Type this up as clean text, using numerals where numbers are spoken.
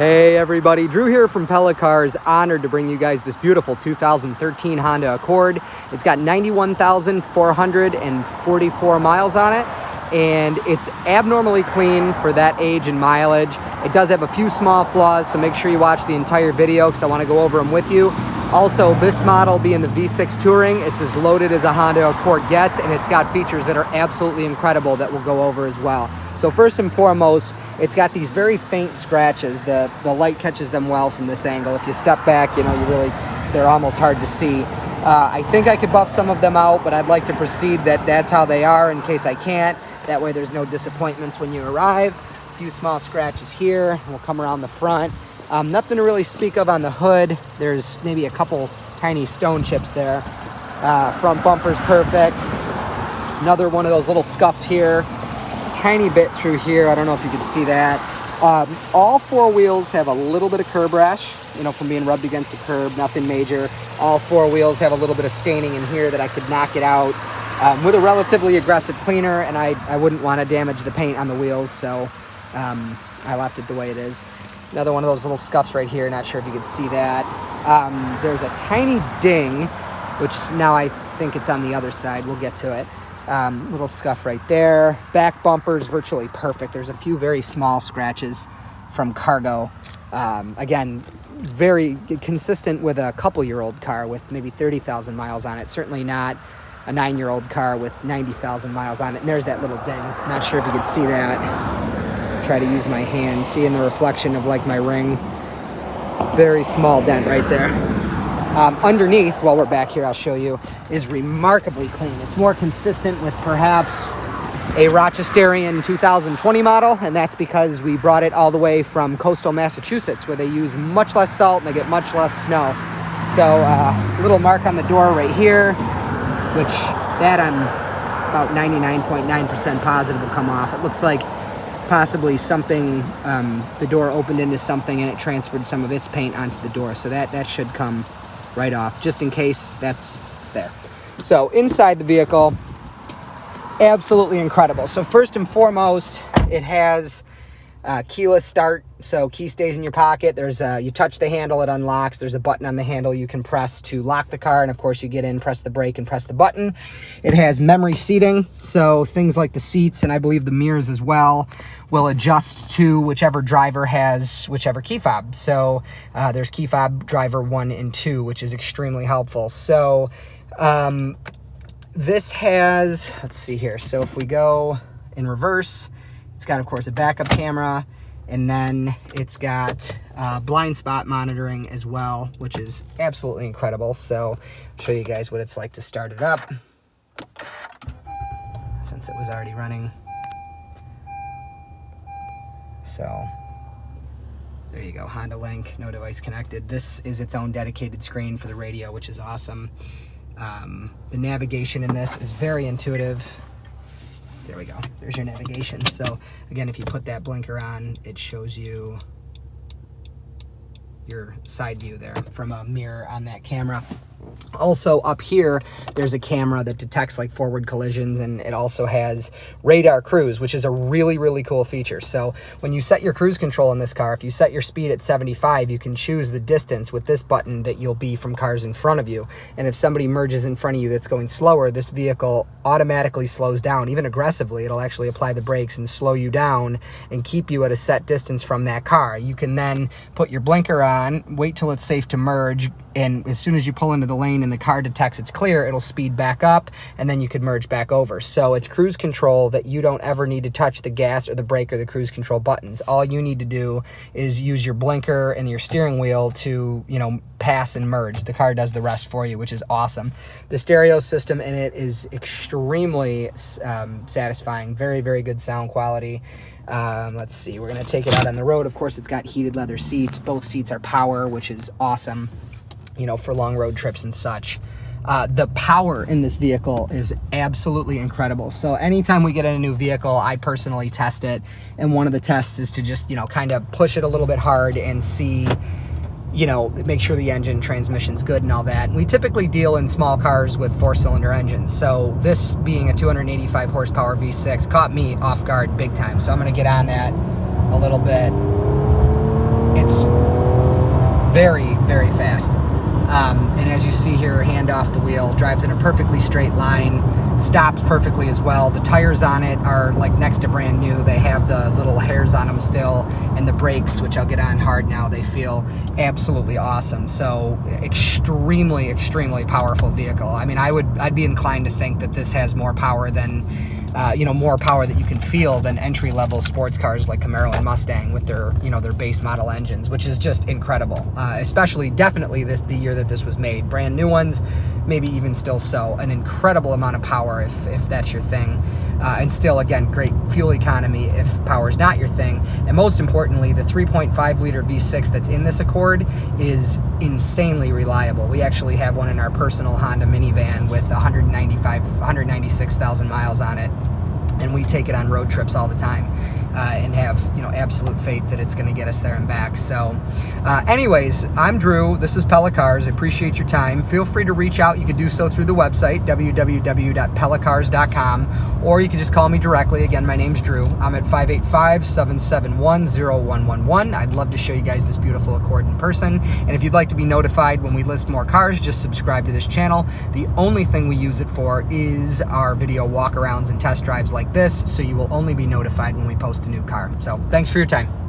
Hey everybody, Drew here from Pella Cars. Honored to bring you guys this beautiful 2013 Honda Accord. It's got 91,444 miles on it, and it's abnormally clean for that age and mileage. It does have a few small flaws, so make sure you watch the entire video because I want to go over them with you. Also, this model being the V6 Touring, it's as loaded as a Honda Accord gets, and it's got features that are absolutely incredible that we'll go over as well. So first and foremost, it's got these very faint scratches. The light catches them well from this angle. If you step back, you know, they're almost hard to see. I think I could buff some of them out, but I'd like to proceed that's how they are in case I can't. That way there's no disappointments when you arrive. A few small scratches here. We'll come around the front. Nothing to really speak of on the hood. There's maybe a couple tiny stone chips there. Front bumper's perfect. Another one of those little scuffs here. Tiny bit through here. I don't know if you can see that. All four wheels have a little bit of curb rash, you know, from being rubbed against a curb. Nothing major. All four wheels have a little bit of staining in here that I could knock it out with a relatively aggressive cleaner, and I wouldn't want to damage the paint on the wheels, so I left it the way it is. Another one of those little scuffs right here. Not sure if you can see that. There's a tiny ding, which now I think it's on the other side. We'll get to it. Little scuff right there. Back bumper's virtually perfect. There's a few very small scratches from cargo. Again, very consistent with a couple-year-old car with maybe 30,000 miles on it. Certainly not a 9-year-old car with 90,000 miles on it. And there's that little ding. Not sure if you can see that. Try to use my hand. See in the reflection of like my ring. Very small dent right there. Underneath, while we're back here, I'll show you, is remarkably clean. It's more consistent with perhaps a Rochesterian 2020 model, and that's because we brought it all the way from coastal Massachusetts, where they use much less salt and they get much less snow. So, little mark on the door right here, which that I'm about 99.9% positive will come off. It looks like possibly something, the door opened into something and it transferred some of its paint onto the door, so that should come right off, just in case that's there. So inside the vehicle, absolutely incredible. So first and foremost, it has keyless start, so key stays in your pocket. There's you touch the handle, it unlocks. There's a button on the handle you can press to lock the car, and of course you get in, press the brake, and press the button. It has memory seating, so things like the seats, and I believe the mirrors as well, will adjust to whichever driver has whichever key fob. So there's key fob driver 1 and 2, which is extremely helpful. So this has, let's see here. So if we go in reverse, it's got, of course, a backup camera, and then it's got blind spot monitoring as well, which is absolutely incredible. So I'll show you guys what it's like to start it up, since it was already running. So there you go, Honda Link, no device connected. This is its own dedicated screen for the radio, which is awesome. The navigation in this is very intuitive. There we go, there's your navigation. So again, if you put that blinker on, it shows you your side view there from a mirror on that camera. Also up here, there's a camera that detects like forward collisions, and it also has radar cruise, which is a really, really cool feature. So when you set your cruise control in this car, if you set your speed at 75, you can choose the distance with this button that you'll be from cars in front of you. And if somebody merges in front of you that's going slower, this vehicle automatically slows down, even aggressively. It'll actually apply the brakes and slow you down and keep you at a set distance from that car. You can then put your blinker on, wait till it's safe to merge, and as soon as you pull into the lane and the car detects it's clear, it'll speed back up, and then you could merge back over. So it's cruise control that you don't ever need to touch the gas or the brake or the cruise control buttons. All you need to do is use your blinker and your steering wheel to, you know, pass and merge. The car does the rest for you, which is awesome. The stereo system in it is extremely satisfying. Very, very good sound quality. Let's see, we're gonna take it out on the road. Of course, it's got heated leather seats. Both seats are power, which is awesome, you know, for long road trips and such. The power in this vehicle is absolutely incredible. So anytime we get in a new vehicle, I personally test it, and one of the tests is to just, you know, kind of push it a little bit hard and see, you know, make sure the engine transmission's good and all that. And we typically deal in small cars with 4-cylinder engines. So this being a 285 horsepower V6 caught me off guard big time. So I'm gonna get on that a little bit. It's very, very fast. And as you see here, hand off the wheel, drives in a perfectly straight line, stops perfectly as well. The tires on it are like next to brand new. They have the little hairs on them still, and the brakes, which I'll get on hard now, they feel absolutely awesome. So extremely, extremely powerful vehicle. I mean, I'd be inclined to think that this has more power than more power that you can feel than entry-level sports cars like Camaro and Mustang with their, their base model engines, which is just incredible. Especially, definitely the year that this was made. Brand new ones, maybe even still so. An incredible amount of power if that's your thing. And still, again, great fuel economy if power is not your thing. And most importantly, the 3.5-liter V6 that's in this Accord is insanely reliable. We actually have one in our personal Honda minivan with 196,000 miles on it. And we take it on road trips all the time and have, absolute faith that it's going to get us there and back. So anyways, I'm Drew. This is Pella Cars. I appreciate your time. Feel free to reach out. You can do so through the website, www.pellacars.com, or you can just call me directly. Again, my name's Drew. I'm at 585-771-0111. I'd love to show you guys this beautiful Accord in person. And if you'd like to be notified when we list more cars, just subscribe to this channel. The only thing we use it for is our video walkarounds and test drives like this, so you will only be notified when we post a new car. So thanks for your time.